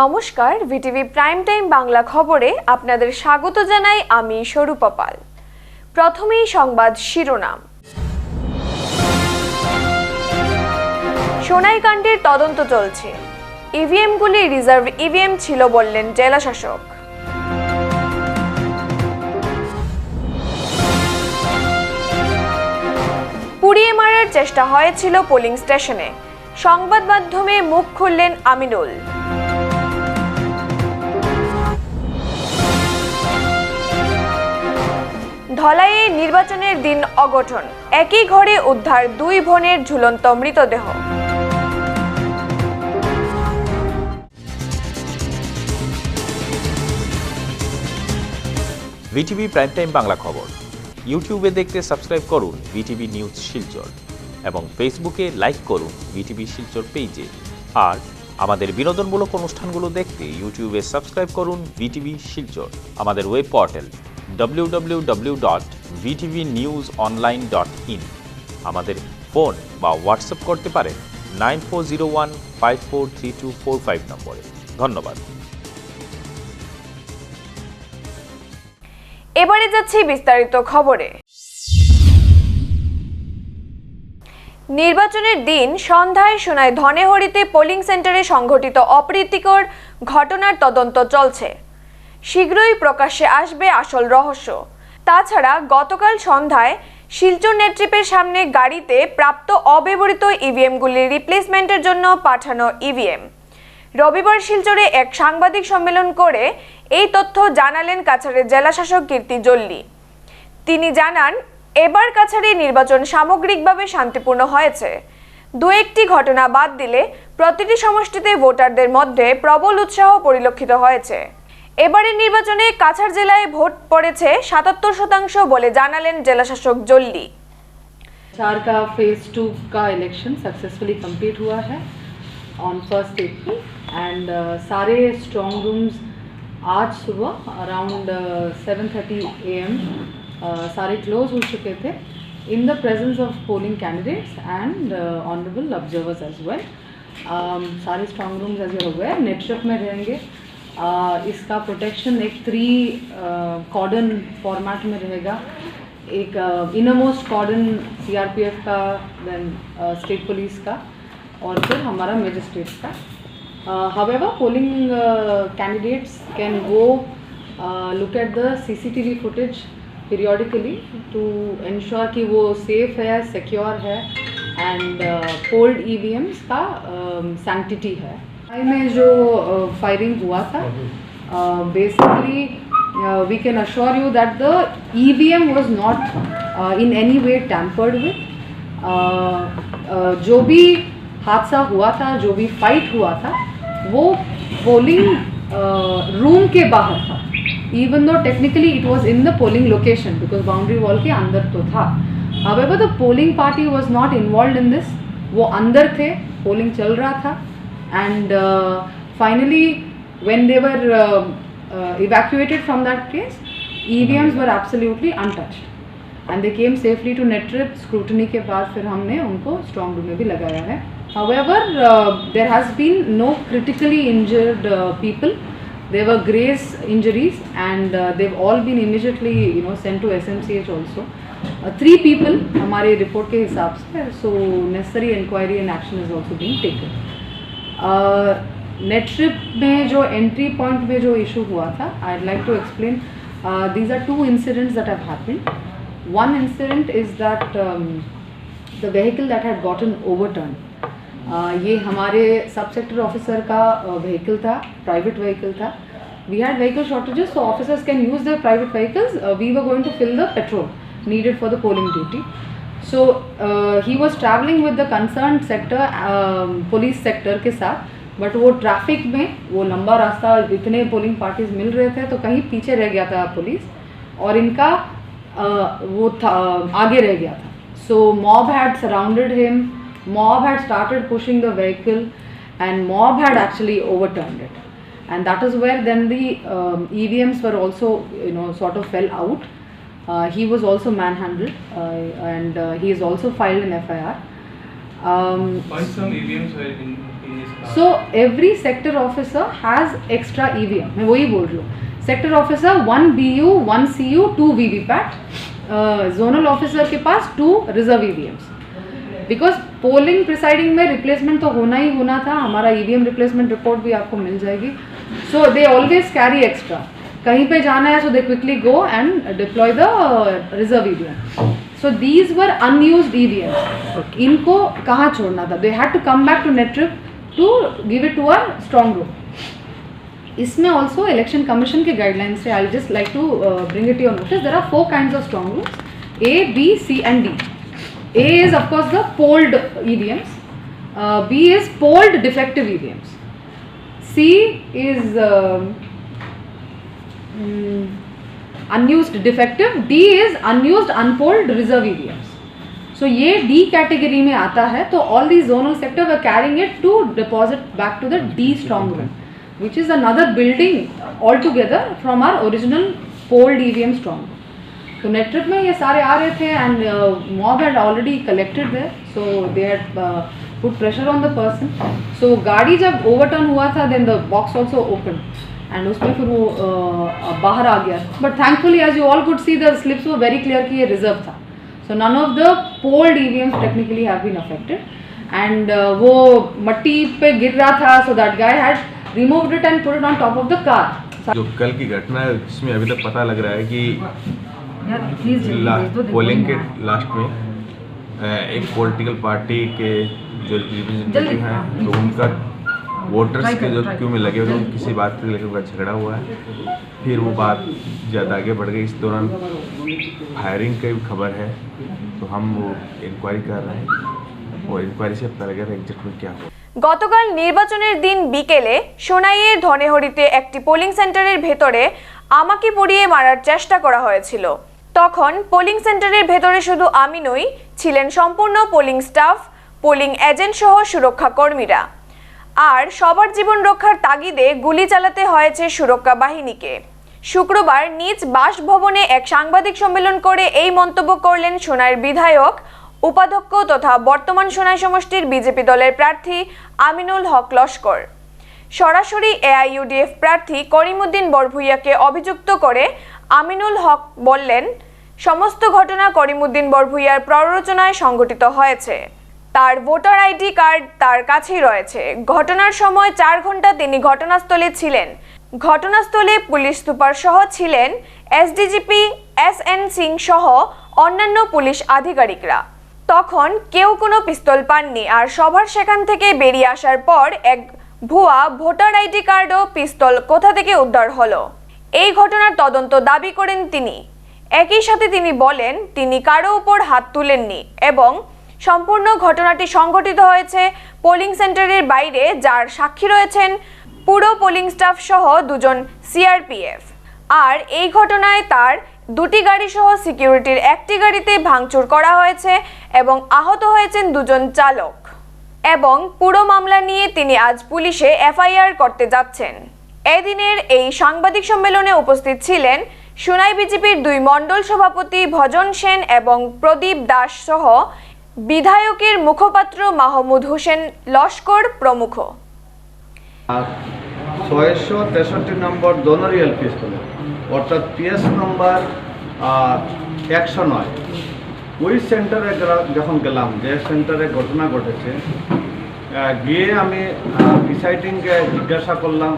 নমস্কার, VTV prime time Bangla খবরে আপনাদের স্বাগত জানাই আমি স্বরূপা পাল। প্রথমেই সংবাদ শিরোনাম। সোনাইকাণ্ডের তদন্ত চলছে, ইভিএমগুলি রিজার্ভ ইভিএম ছিল বললেন জেলা শাসক। পুড়িয়ে মারার চেষ্টা হয়েছিল পোলিং স্টেশনে, সংবাদ মাধ্যমে মুখ খুললেন আমিনুল। ধলাইয়ে নির্বাচনের দিন অঘটন, একই ঘরে উদ্ধার দুই বোনের ঝুলন্ত মৃতদেহ। ভিটিভি প্রাইম টাইম বাংলা খবর ইউটিউবে দেখতে সাবস্ক্রাইব করুন ভিটিভি নিউজ শিলচর এবং ফেসবুকে লাইক করুন ভিটিভি শিলচর পেজে। আর আমাদের বিনোদনমূলক অনুষ্ঠানগুলো দেখতে ইউটিউবে সাবস্ক্রাইব করুন ভিটিভি শিলচর, আমাদের ওয়েব পোর্টাল www.vtvnewsonline.in। আমাদের ফোন বা হোয়াটসঅ্যাপ করতে পারেন 9401543245 নম্বরে। ধন্যবাদ। এবারে যাচ্ছি বিস্তারিত খবরে। নির্বাচনের দিন সন্ধ্যায় সোনাই ধনেহরিতে পোলিং সেন্টারে সংঘটিত অপ্রীতিকর ঘটনার তদন্ত চলছে। শীঘ্রই প্রকাশ্যে আসবে আসল রহস্য। তাছাড়া গতকাল সন্ধ্যায় শিলচর নেট্রিপের সামনে গাড়িতে প্রাপ্ত অব্যবহৃত ইভিএমগুলির রিপ্লেসমেন্টের জন্য পাঠানো ইভিএম। রবিবার শিলচরে এক সাংবাদিক সম্মেলন করে এই তথ্য জানালেন কাছাড়ের জেলা শাসক কীর্তি জল্লি। তিনি জানান, এবার কাছাড়ে নির্বাচন সামগ্রিকভাবে শান্তিপূর্ণ হয়েছে। দু একটি ঘটনা বাদ দিলে প্রতিটি সমষ্টিতে ভোটারদের মধ্যে প্রবল উৎসাহ পরিলক্ষিত হয়েছে। এবারের নির্বাচনে কাছাড় জেলায় ভোট পড়েছে 77% বলে জানালেন জেলা শাসক জল্লি। चार का फेज 2 का इलेक्शन सक्सेसफुली कंप्लीट हुआ है ऑन 1 अप्रैल एंड सारे स्ट्रॉन्ग रूम्स आज सुबह अराउंड 7:30 AM सारे क्लोज हो चुके थे in the presence of polling candidates and honourable observers as well. सारे स्ट्रॉन्ग रूम्स एज हो गए नेटवर्क में रहेंगे। इसका प्रोटेक्शन एक 3 कॉर्डन फॉर्मेट में रहेगा। एक इनरमोस्ट कॉर्डन सीआरपीएफ का, देन स्टेट पुलिस का और फिर हमारा मजिस्ट्रेट्स का। However polling candidates can go look at the CCTV footage periodically to ensure कि वो सेफ है, सिक्योर है एंड पोल्ड ईवीएम्स का सैंक्टिटी है। में जो फायरिंग हुआ था basically we can assure you that the EVM was not in any way tampered with. जो भी हादसा हुआ था, जो भी फाइट हुआ था, वो पोलिंग रूम के बाहर था। Even though technically it was in the polling location because boundary wall के अंदर तो था। However, the polling party was not involved in this. वो अंदर थे, polling चल रहा था and finally when they were evacuated from that place, EVMs were absolutely untouched and they came safely to NETRIP। scrutiny के बाद फिर हमने उनको strong room में भी लगाया है। However, there has been no critically injured people. There were graze injuries and they've all been immediately sent to SMCH also। 3 people हमारे report के हिसाब से, so necessary inquiry and action is also being taken। नेटरिप में जो entry point में जो issue हुआ था, I like to explain these are 2 incidents that have happened। One incident is that the vehicle that had gotten overturned, ये हमारे सब sector officer का व्हीकल था, प्राइवेट व्हीकल था। We had vehicle shortages so officers can use their private vehicles। we were going to fill the petrol needed for the polling duty। so he was traveling with the concerned sector police sector के साथ, but वो traffic में वो लंबा रास्ता, इतने polling parties मिल रहे थे तो कहीं पीछे रह गया था पुलिस और इनका वो था आगे रह गया था। So mob had surrounded him, mob had started pushing the vehicle and mob had actually overturned it and that is where then the EVMs were also sort of fell out. He was also manhandled and he is also filed in FIR। Why some EVMs were in So every sector officer has extra EVM. मैं वही बोल रही हूँ. Sector officer 1 BU, 1 CU, 2 VVPAT. Zonal officer के पास 2 reserve EVMs. Because polling presiding में replacement तो होना ही होना था. हमारा EVM replacement report भी आपको मिल जाएगी. So they always carry extra. कहीं पे जाना है so they quickly go and deploy the reserve EVM. So these were unused EVMs. इनको कहाँ छोड़ना था? They had to come back to NETRIP to give it to our strong room. इसमें also election commission के guidelines से I'll just like to bring it to your notice. There are 4 kinds of strong rooms: A, B, C, and D. A is of course the polled EVMs. B is polled defective EVMs. C is unused defective. D is unused unpolled reserve EVMs. So ये D category में आता है. तो all these zonal sector were carrying it to deposit back to the D strong room, which is another building altogether from our original polled EVM strong room. So NETRIP में ये सारे आ रहे थे and mob had already collected there, so they had put pressure on the person. So गाड़ी जब overturn हुआ था, then the box also opened and उसमें फिर वो बाहर आ गया. But thankfully as you all could see, the slips were very clear कि ये reserve था. So none of the polled EVMs technically have been affected. And वो मट्टी पे गिर रहा था, so that guy had removed it and put it on top of the car. जो कल की घटना है जिसमें अभी तक पता लग रहा है कि पोलिंग के लास्ट में एक पॉलिटिकल पार्टी के जो रिप्रेजेंटेटिव हैं तो उनका वोटर्स के जो क्यों में लगे हुए किसी बात को लेकर उनका झगड़ा हुआ है. फिर वो बात ज़्यादा आगे बढ़ गई. इस दौरान फायरिंग की खबर है तो हम वो इंक्वायरी कर रहे हैं और इंक्वायरी से पता लगेगा एग्जैक्ट में क्या हुआ. গতকাল নির্বাচনের দিন বিকেলে সোনাইয়ের ধনেহরিতে একটি পোলিং সেন্টারের ভেতরে আমাকে পুড়িয়ে মারার চেষ্টা করা হয়েছিল। তখন পোলিং সেন্টারের ভেতরে শুধু আমি নই, ছিলেন সম্পূর্ণ পোলিং স্টাফ, পোলিং এজেন্ট সহ সুরক্ষা কর্মীরা। আর সবার জীবন রক্ষার তাগিদে গুলি চালাতে হয়েছে সুরক্ষা বাহিনীকে। শুক্রবার নিজ বাসভবনে এক সাংবাদিক সম্মেলন করে এই মন্তব্য করলেন সোনাইয়ের বিধায়ক, উপাধ্যক্ষ তথা বর্তমান সোনাই সমষ্টির বিজেপি দলের প্রার্থী আমিনুল হক লস্কর। সরাসরি এআইইউডিএফ প্রার্থী করিমউদ্দিন বরভুইয়াকে অভিযুক্ত করে আমিনুল হক বললেন, সমস্ত ঘটনা করিমউদ্দিন বরভুইয়ার প্ররোচনায় সংঘটিত হয়েছে। তার ভোটার আইডি কার্ড তার কাছেই রয়েছে। ঘটনার সময় 4 ঘন্টা তিনি ঘটনাস্থলে ছিলেন। ঘটনাস্থলে পুলিশ সুপার সহ ছিলেন এসডিজিপি এসএন সিং সহ অন্যান্য পুলিশ আধিকারিকরা। তখন কেউ কোনো পিস্তল পাননি। আর সবার সেখান থেকে বেরিয়ে আসার পর এক ভুয়া ভোটার আইডি কার্ড ও পিস্তল কোথা থেকে উদ্ধার হলো, এই ঘটনার তদন্ত দাবি করেন তিনি। একই সাথে তিনি বলেন, তিনি কারো উপর হাত তুলেননি এবং সম্পূর্ণ ঘটনাটি সংঘটিত হয়েছে পোলিং সেন্টারের বাইরে, যার সাক্ষী রয়েছেন পুরো পোলিং স্টাফ সহ 2 জন সিআরপিএফ। আর এই ঘটনায় তার 2টি গাড়ি সহ সিকিউরিটির একটি গাড়িতে ভাঙচুর করা হয়েছে এবং আহত হয়েছেন 2 জন চালক। এবং পুরো মামলা নিয়ে তিনি আজ পুলিশে এফআইআর করতে যাচ্ছেন। এদিনের এই সাংবাদিক সম্মেলনে উপস্থিত ছিলেন সোনাই বিজেপির 2 মণ্ডল সভাপতি ভজন সেন এবং প্রদীপ দাস সহ বিধায়কের মুখপাত্র মাহমুদ হোসেন লস্কর প্রমুখ। 663 নম্বর দোনরি এলপি স্কুলে, অর্থাৎ পিএস নম্বর 109, ওই সেন্টারে যখন গেলাম, যে সেন্টারে ঘটনা ঘটেছে, গিয়ে আমি প্রিসাইডিংকে জিজ্ঞাসা করলাম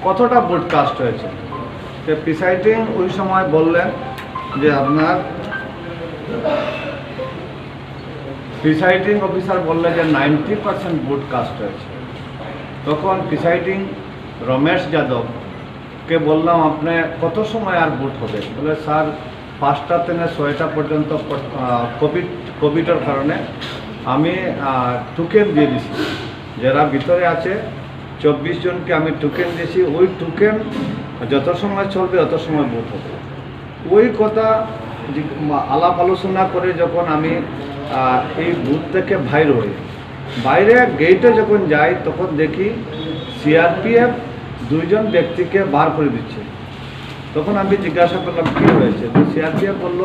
কতটা ব্রডকাস্ট হয়েছে। তো প্রিসাইডিং ওই সময় বললেন যে আপনার প্রিসাইডিং অফিসার বললেন যে 90% ব্রডকাস্ট হয়েছে। তখন প্রিসাইডিং রমেশ যাদবকে বললাম, আপনি কত সময় আর বুট হবে? বলে, স্যার 5টা থেকে 6টা পর্যন্ত কোভিডের কারণে আমি টোকেন দিয়ে দিছি, যারা ভিতরে আছে 24 জনকে আমি টোকেন দিয়েছি। ওই টোকেন যত সময় চলবে তত সময় বুট হবে। ওই কথা আলাপ আলোচনা করে যখন আমি এই বুথ থেকে বাইরে গেটে যখন যাই, তখন দেখি সিআরপিএফ 2 জন ব্যক্তিকে বার করে দিচ্ছে। তখন আমি জিজ্ঞাসা করলাম কী হয়েছে, তো সিআরপিএফ বলল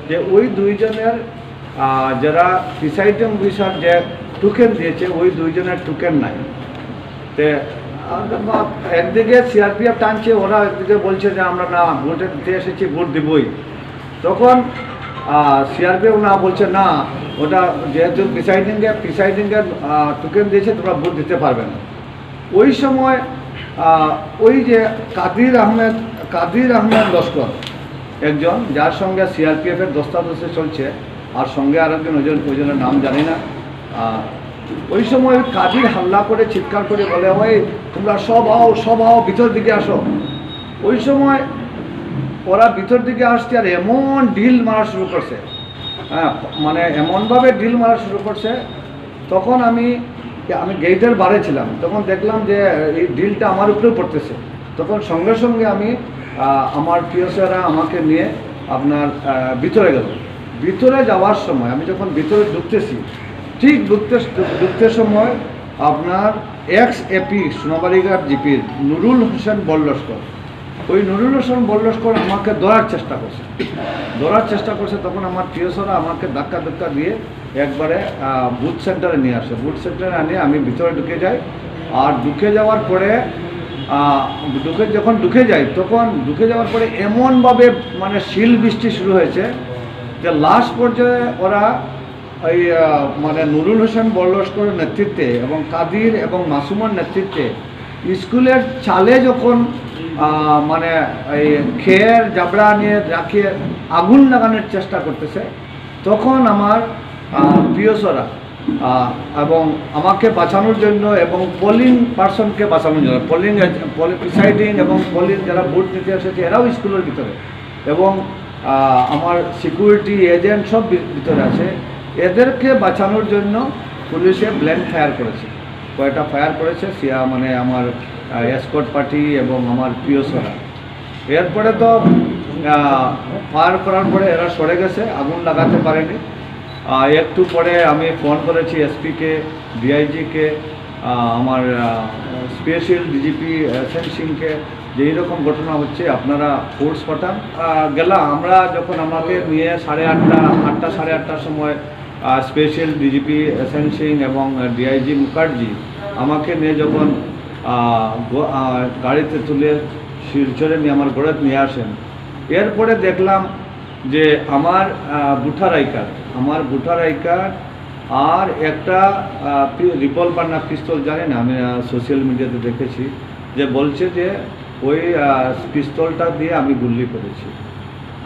যে ওই 2 জনের যারা প্রিসাইডিং অফিসার যে টোকেন দিয়েছে ওই দুইজনের টোকেন নাই। তে একদিকে সিআরপিএফ টানছে, ওরা একদিকে বলছে যে আমরা না ভোটে দিতে এসেছি, ভোট দিবই। তখন সিআরপিএফ না বলছে না, ওটা যেহেতু প্রিসাইডিংয়ের টোকেন দিয়েছে তোমরা ভোট দিতে পারবে না। ওই সময় ওই যে কাদির আহমেদ লস্কর একজন, যার সঙ্গে সিআরপিএফের দস্তাদস্তি চলছে, আর সঙ্গে আরেকজন ওইজনের নাম জানি না, ওই সময় কাদির হাল্লা করে চিৎকার করে বলে ওই তোমরা সব আও ভিতর দিকে আসো। ওই সময় ওরা ভিতর দিকে আসছে আর এমন ডিল মারা শুরু করছে, হ্যাঁ মানে এমনভাবে ডিল মারা শুরু করছে। তখন আমি গেটের বাইরে ছিলাম, তখন দেখলাম যে এই ডিলটা আমার উপরেও পড়তেছে। তখন সঙ্গে সঙ্গে আমি আমার পিওসিরা আমাকে নিয়ে আপনার ভিতরে গেল। ভিতরে যাওয়ার সময় আমি যখন ভিতরে ঢুকতেছি, ঠিক ঢুকতে সময় আপনার এক্স এপি সোনাবাড়িঘাট জিপির নুরুল হোসেন বল্লস্কর, ওই নুরুল হোসেন বল্লস্কর আমাকে ধরার চেষ্টা করছে। তখন আমার পিওসরা আমাকে ধাক্কা দিয়ে একবারে বুথ সেন্টারে নিয়ে আসে। বুথ সেন্টারে আনিয়ে আমি ভিতরে ঢুকে যাই। আর ঢুকে যাওয়ার পরে যখন ঢুকে যাওয়ার পরে এমনভাবে মানে শিল বৃষ্টি শুরু হয়েছে যে লাস্ট পর্যায়ে ওরা ওই মানে নুরুল হোসেন বল্লস্করের নেতৃত্বে এবং কাদির এবং মাসুমের নেতৃত্বে স্কুলের চালে যখন মানে এই খের জাবড়া নিয়ে রাখিয়ে আগুন লাগানোর চেষ্টা করতেছে, তখন আমার পিওসরা এবং আমাকে বাঁচানোর জন্য এবং পোলিং পার্সনকে বাঁচানোর জন্য, প্রিসাইডিং এবং পোলিং যারা ভোট দিতে এসেছে এরাও স্কুলের ভিতরে, এবং আমার সিকিউরিটি এজেন্ট সব ভিতরে আছে, এদেরকে বাঁচানোর জন্য পুলিশে ব্ল্যাঙ্ক ফায়ার করেছে। কয়টা ফায়ার করেছে মানে আমার এসকর্ট পার্টি এবং আমার পিওসরা। এরপরে তো ফায়ার করার পরে এরা সরে গেছে, আগুন লাগাতে পারেনি। একটু পরে আমি ফোন করেছি এসপিকে, ডিআইজিকে, আমার স্পেশাল ডিজিপি এসএন সিংকে, যে এইরকম ঘটনা হচ্ছে আপনারা ফোর্স পাঠান। গেলাম আমরা, যখন আমাকে নিয়ে 8:30 সময় স্পেশাল ডিজিপি এসএন সিং এবং ডিআইজি মুখার্জি আমাকে নিয়ে যখন গাড়িতে তুলে শিলচরে নিয়ে আমার ঘরে নিয়ে আসেন, এরপরে দেখলাম যে আমার ভোটার আই কার্ড আর একটা রিভলভার না পিস্তল জানি না, আমি সোশ্যাল মিডিয়াতে দেখেছি যে বলছে যে ওই পিস্তলটা দিয়ে আমি গুলি করেছি।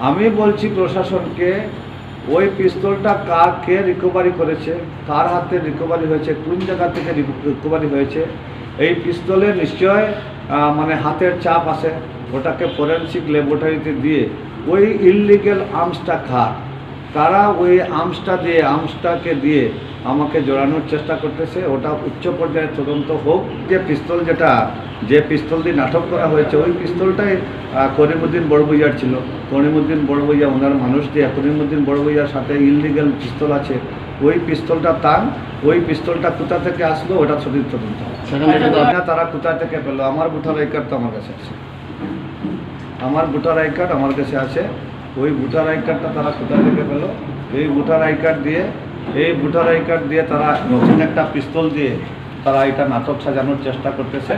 আমি বলছি প্রশাসনকে, ওই পিস্তলটা কে রিকভারি করেছে, কার হাতে রিকভারি হয়েছে, কোন জায়গা থেকে রিকভারি হয়েছে। এই পিস্তলের নিশ্চয় মানে হাতের চাপ আছে, ওটাকে ফরেনসিক ল্যাবরেটরিতে দিয়ে ওই ইললিগ্যাল আর্মসটা কারা ওই আর্মসটাকে দিয়ে আমাকে জড়ানোর চেষ্টা করতেছে। ওটা উচ্চ পর্যায়ে তদন্ত হোক। যে পিস্তল দিয়ে নাটক করা হয়েছে, ওই পিস্তলটাই করিমউদ্দিন বড়ভূইয়ার ছিল। করিমউদ্দিন বড়ভূইয়া ওনার মানুষ দিয়ে, করিমউদ্দিন বড়ভূইয়ার সাথে ইললিগ্যাল পিস্তল আছে, ওই পিস্তলটা ওই পিস্তলটা কোথা থেকে আসলো ওটা সঠিক তদন্ত। তারা কোথা থেকে পেলো? আমার ভোটার আই কার্ড তো আমার কাছে আছে, ওই ভোটার আই কার্ডটা তারা কোথা থেকে পেলো? এই ভোটার আই কার্ড দিয়ে তারা নতুন একটা পিস্তল দিয়ে তারা এটা নাটক সাজানোর চেষ্টা করতেছে।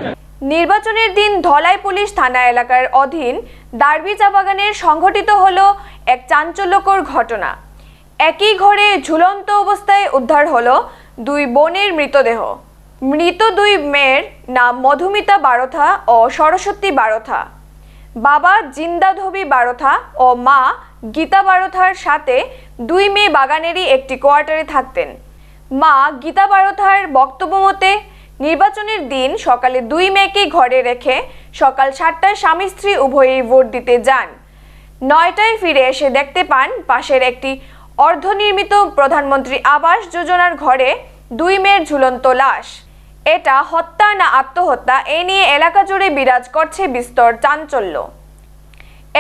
নির্বাচনের দিন ধলাই পুলিশ থানা এলাকার অধীন দারবি চা বাগানের সংঘটিত হলো এক চাঞ্চল্যকর ঘটনা। একই ঘরে ঝুলন্ত অবস্থায় উদ্ধার হলো 2 বোনের মৃতদেহ। মৃত 2 মেয়ের নাম মধুমিতা বারোথা ও সরস্বতী বারোথা। বাবা জিন্দাধবি বারোথা ও মা গীতা বারোথার সাথে 2 মেয়ে বাগানেরই একটি কোয়ার্টারে থাকতেন। মা গীতা বারোথার বক্তব্য মতে নির্বাচনের দিন সকালে 2 মেয়েকে ঘরে রেখে সকাল 7টায় স্বামী স্ত্রী উভয়েই ভোট দিতে যান। 9টায় ফিরে এসে দেখতে পান পাশের একটি অর্ধনির্মিত প্রধানমন্ত্রী আবাস যোজনার ঘরে 2 মেয়ের ঝুলন্ত লাশ। এটা হত্যা না আত্মহত্যা, এ নিয়ে এলাকা জুড়ে বিরাজ করছে বিস্তর চাঞ্চল্য।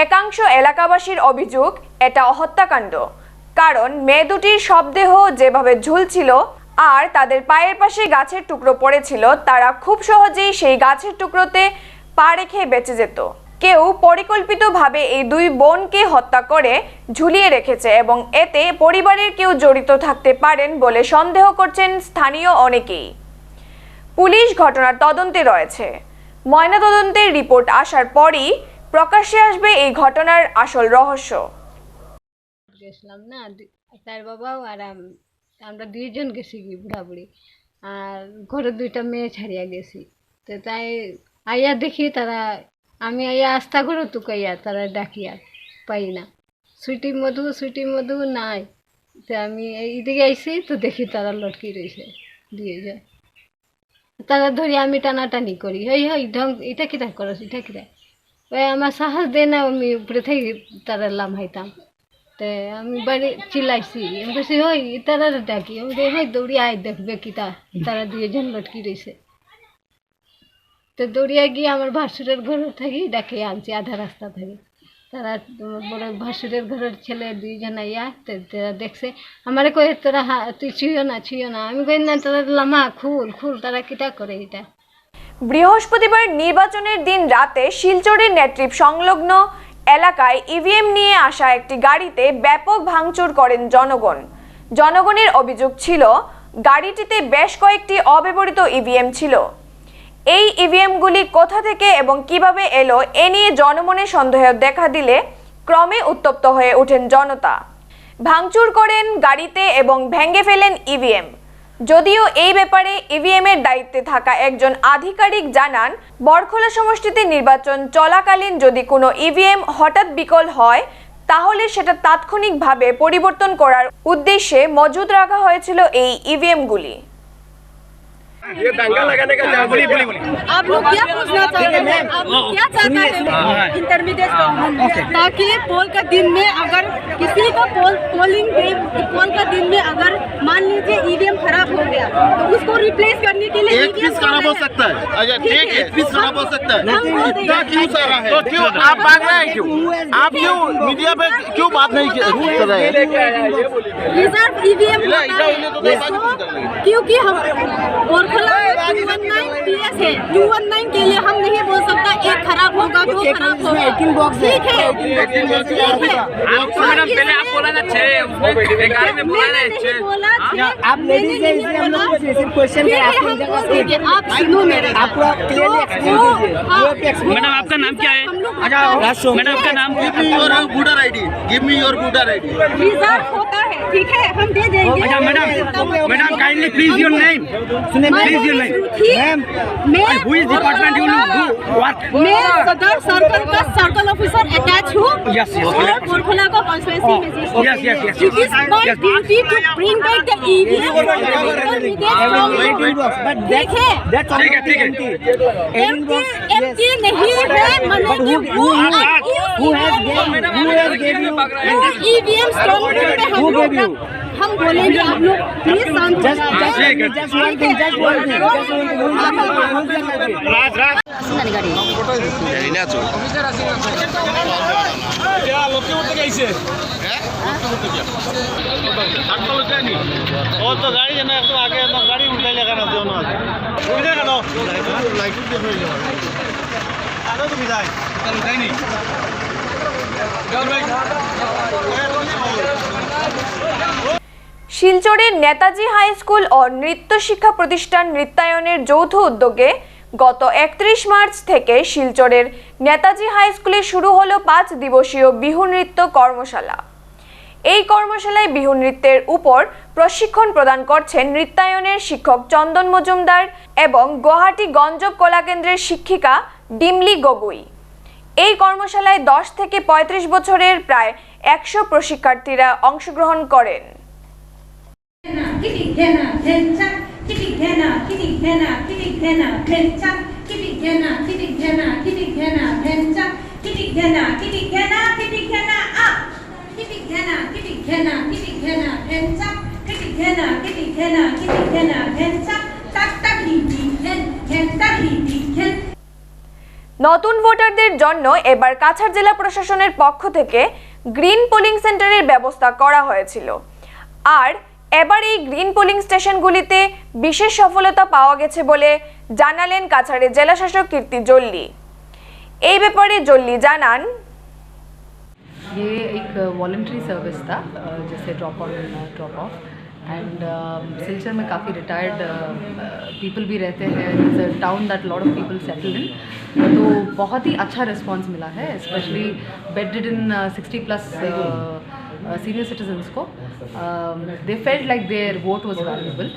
একাংশ এলাকাবাসীর অভিযোগ এটা হত্যাকাণ্ড, কারণ মেয়ে দুটির শবদেহ যেভাবে ঝুলছিল আর তাদের পায়ের পাশে গাছের টুকরো পড়েছিল, তারা খুব সহজেই সেই গাছের টুকরোতে পা রেখে বেঁচে যেত। কেউ পরিকল্পিতভাবে এই দুই বোনকে হত্যা করে ঝুলিয়ে রেখেছে এবং এতে পরিবারের কেউ জড়িত থাকতে পারেন বলে সন্দেহ করছেন স্থানীয় অনেকেই। পুলিশ ঘটনার তদন্তে রয়েছে। ময়নাতদন্তের রিপোর্ট আসার পরই প্রকাশ্যে আসবে এই ঘটনার আসল রহস্য। গেছিলাম না তার বাবাও আর আমরা দুইজন গেছি কি বুড়া বুড়ি, আর ঘরে দুইটা মেয়ে ছাড়িয়া গেছি। তো তাই আইয়া দেখি তারা, আমি আইয়া আস্থা করে তুকাইয়া তারা ডাকিয়া পাই না, সুইটি মধু নাই। তো আমি এইদিকে আইসি তো দেখি তারা লটকি রয়েছে দিয়ে যায়। তারা ধরি আমি টানাটানি করি, হই ঢং এটা কিটা করস এটা কিটা, ওই আমার সাহস দেয় না, আমি উপরে থেকে তারা লামাইতাম। তো আমি বাড়ি চিল্লাইছি, আমি বলছি হই তারা ডাকি, আমি হই দৌড়ি আয় দেখবে কিটা তারা দুইজন লটকি রয়েছে। তো দৌড়িয়া গিয়ে আমার ভাসুরের ঘর থাকি ডাকে আনছি, আধা রাস্তা থাকি। তারা বড় ভাসুরের ঘরের ছেলে দুইজন আইয়া তারা দেখছে আমার কয়ে তোরা তুই ছুঁয়ো না, আমি কই না তোরা লামা খুল তারা কিটা করে এটা। বৃহস্পতিবার নির্বাচনের দিন রাতে শিলচরের নেট্রিপ সংলগ্ন এলাকায় ইভিএম নিয়ে আসা একটি গাড়িতে ব্যাপক ভাঙচুর করেন জনগণের অভিযোগ ছিল গাড়িটিতে বেশ কয়েকটি অব্যবহৃত ইভিএম ছিল। এই ইভিএমগুলি কোথা থেকে এবং কিভাবে এলো এ নিয়ে জনমনে সন্দেহ দেখা দিলে ক্রমে উত্তপ্ত হয়ে ওঠেন জনতা। ভাঙচুর করেন গাড়িতে এবং ভেঙে ফেলেন ইভিএম। যদিও এই ব্যাপারে ইভিএম এর দায়িত্বে থাকা একজন আধিকারিক জানান, বরখোলা সমষ্টিতে নির্বাচন চলাকালীন যদি কোনো ইভিএম হঠাৎ বিকল হয় তাহলে সেটা তাৎক্ষণিকভাবে পরিবর্তন করার উদ্দেশ্যে মজুদ রাখা হয়েছিল এই ইভিএমগুলি। ये दंगा लगाने का आप लोग क्या पूछना चाहते हैं? आप लोग क्या चाहते हैं इंटरमीडिएट ताकि पोल का दिन में अगर किसी को पोलिंग का दिन में अगर मान लीजिए ईवीएम खराब हो गया तो उसको रिप्लेस करने के लिए एक पीस खराब हो सकता है। अच्छा ठीक है, एक पीस खराब हो सकता है। क्यों सारा है? तो क्यों आप भाग रहे हैं? क्यों आप क्यों मीडिया पे क्यों बात नहीं कर रहे हैं? रिजर्व ईवीएम क्योंकि हम बरखोला 219 PS है, 219 के लिए हम नहीं बोल सकता एक खराब होगा दो खराब होगा। ठीक है मैडम पहले आप बोला ना 6 उसमें बेकार में बोला ना 6 आप लेडीज हैं इसलिए हम लोग क्वेश्चन आप सुनो मेरे आपको क्लियरली एक्सप्लेन कीजिए। मैडम आपका नाम क्या है? मैडम आपका नाम? Give me your voter ID, give me your voter ID. Reserve होता है, ठीक है हम दे देंगे। अच्छा madam kindly please your name, please your name. मैं who is department you know what? मैं सदर सर्कल का सर्कल ऑफिसर अटैच हूँ Yes. और बरखोला का कॉन्स्टिट्यूएंसी में Yes. It is my duty to bring back the EVM ठीक है empty नहीं है मने कि वो EVM स्ट्रॉन्ग रूम पे हम बोलेंगे आप लोग प्लीज शांत तो गाड़ी है ना तो आगे गाड़ी उठा लेगा ना दोनों आगे उठा ना लाइट आगे तो विदाई कल उठाई नहीं শিলচরের নেতাজি হাই স্কুল ও নৃত্য শিক্ষা প্রতিষ্ঠান নৃত্যায়নের যৌথ উদ্যোগে গত 31 মার্চ থেকে শিলচরের নেতাজি হাই স্কুলে শুরু হলো 5 দিবসীয় বিহু নৃত্য কর্মশালা। এই কর্মশালায় বিহু নৃত্যের উপর প্রশিক্ষণ প্রদান করছেন নৃত্যায়নের শিক্ষক চন্দন মজুমদার এবং গুয়াহাটি গঞ্জব কলাকেন্দ্রের শিক্ষিকা ডিমলি গগৈ। এই কর্মশালায় 10 থেকে 35 বছরের প্রায় 100 প্রশিক্ষার্থীরা অংশগ্রহণ করেন। নতুন ভোটারদের জন্য এবার কাছাড় জেলা প্রশাসনের পক্ষ থেকে গ্রিন পোলিং সেন্টারের ব্যবস্থা করা হয়েছিল। আর এবার এই গ্রিন পোলিং স্টেশনগুলিতে বিশেষ সফলতা পাওয়া গেছে বলে জানালেন কাছাড়ের জেলা শাসক কীর্তি জল্লি। এই ব্যাপারে জল্লি জানান, ये एक वॉलंटरी सर्विस था जैसे drop on drop of and Silchar में काफ़ी रिटायर्ड पीपल भी रहते हैं. It's a town that lot of people settled in. तो बहुत ही अच्छा रिस्पांस मिला है, स्पेशली बेडरिडन 60+ सीनियर सिटीजन्स को. They felt like their vote was valuable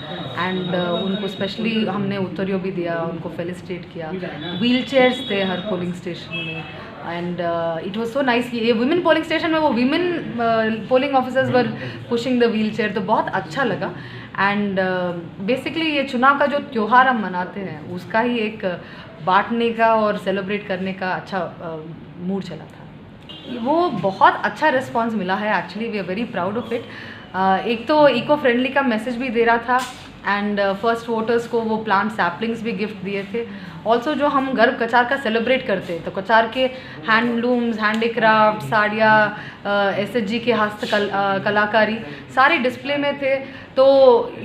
and उनको स्पेशली हमने उत्तरियो भी दिया, उनको फेलिसिटेट किया. व्हील चेयर्स थे हर पोलिंग स्टेशन में and it was so nice. ये वुमेन पोलिंग स्टेशन में वो women polling officers were pushing the wheel chair, तो बहुत अच्छा लगा. एंड बेसिकली ये चुनाव का जो त्यौहार हम मनाते हैं उसका ही एक बांटने का और सेलिब्रेट करने का अच्छा मूड चला था. वो बहुत अच्छा रिस्पांस मिला है. Actually we are very proud of it. एक तो इको फ्रेंडली का मैसेज भी दे रहा था एंड फर्स्ट वोटर्स को वो प्लांट सैपलिंग्स भी गिफ्ट दिए थे. ऑल्सो जो हम गर्व कचार का सेलिब्रेट करते हैं तो कचार के हैंडलूम्स, हैंडीक्राफ्ट, साड़ियाँ, SHG के कलाकारी सारे डिस्प्ले में थे. तो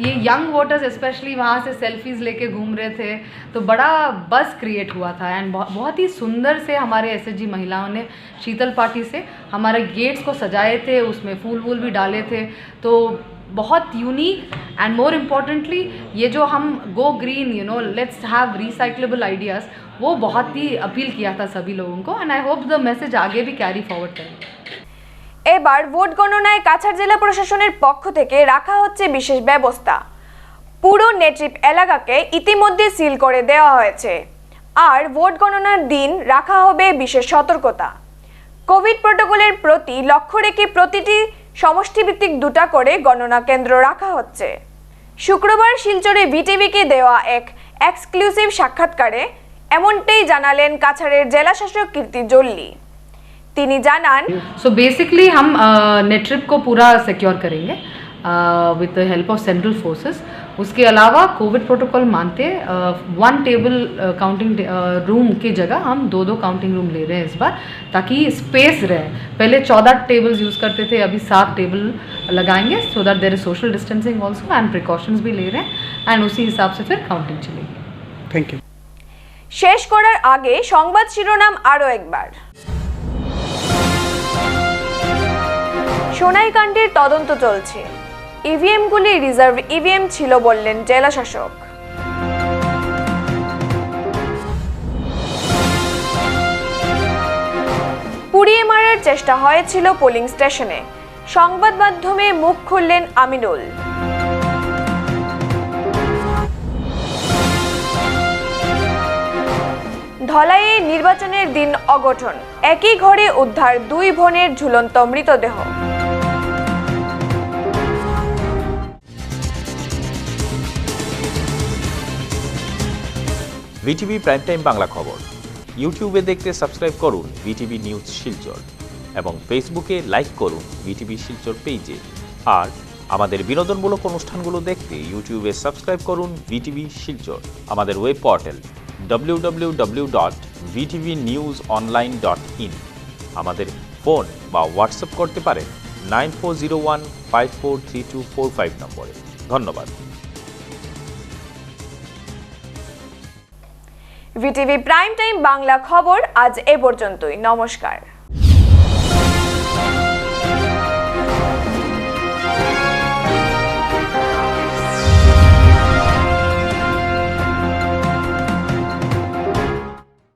ये यंग वोटर्स स्पेशली वहाँ से सेल्फीज़ लेके घूम रहे थे, तो बड़ा बज़ क्रिएट हुआ था. एंड बहुत ही सुंदर से हमारे SHG महिलाओं ने शीतल पार्टी से हमारे गेट्स को सजाए थे, उसमें फूल वूल भी डाले थे. तो बहुत यूनिक एंड मोर इम्पॉर्टेंटली ये जो हम go green let's have recyclable ideas, वो बहुत ही अपील किया था सभी लोगों को. And I hope the message आगे भी कैरी फॉरवर्ड करेंगे. এবার ভোট গণনায় কাছাড় জেলা প্রশাসনের পক্ষ থেকে রাখা হচ্ছে বিশেষ ব্যবস্থা। পুরো নেট্রিপ এলাকাকে ইতিমধ্যে সিল করে দেওয়া হয়েছে আর ভোট গণনার দিন রাখা হবে বিশেষ সতর্কতা। কোভিড প্রটোকলের প্রতি লক্ষ্য রেখে প্রতিটি সমষ্টিভিত্তিক 2টা করে গণনা কেন্দ্র রাখা হচ্ছে। শুক্রবার শিলচরে বিটিভিকে দেওয়া এক এক্সক্লুসিভ সাক্ষাৎকারে এমনটাই জানালেন কাছাড়ের জেলা শাসক কীর্তি জল্লি। তিনি জানান, सो बेसिकली हम नेट्रिप को पूरा सिक्योर करेंगे with the help of central forces. उसके अलावा कोविड प्रोटोकॉल मानते 1 टेबल काउंटिंग रूम की जगह हम 2 काउंटिंग रूम ले रहे हैं इस बार, ताकि स्पेस रहे. पहले 14 टेबल्स यूज़ करते थे, अभी 7 टेबल लगाएंगे so that there is social distancing also and precautions भी ले रहे हैं. एंड उसी हिसाब से फिर काउंटिंग चलेगी. Thank you. শেষ করার আগে সংবাদ শিরোনাম আরও একবার। সোনাইকাণ্ডের তদন্ত চলছে, ইভিএমগুলি রিজার্ভ ইভিএম ছিল বললেন জেলা শাসক। পুড়িয়ে মারার চেষ্টা হয়েছিল পোলিং স্টেশনে, সংবাদ মাধ্যমে মুখ খুললেন আমিনুল। ধলাইয়ে নির্বাচনের দিন অঘটন, একই ঘরে উদ্ধার 2 বোনের ঝুলন্ত মৃতদেহ। ভিটিভি প্রাইম টাইম বাংলা খবর ইউটিউবে দেখতে সাবস্ক্রাইব করুন ভিটিভি নিউজ শিলচর এবং ফেসবুকে লাইক করুন ভিটিভি শিলচর পেজে। আর আমাদের বিনোদনমূলক অনুষ্ঠানগুলো দেখতে ইউটিউবে সাবস্ক্রাইব করুন ভিটিভি শিলচর। আমাদের ওয়েব পোর্টাল www.vtvnewsonline.in। আমাদের ফোন বা হোয়াটসঅ্যাপ করতে পারেন 9401543245 নম্বরে। ধন্যবাদ। ভিটিভি প্রাইম টাইম বাংলা খবর আজ এ পর্যন্তই। নমস্কার।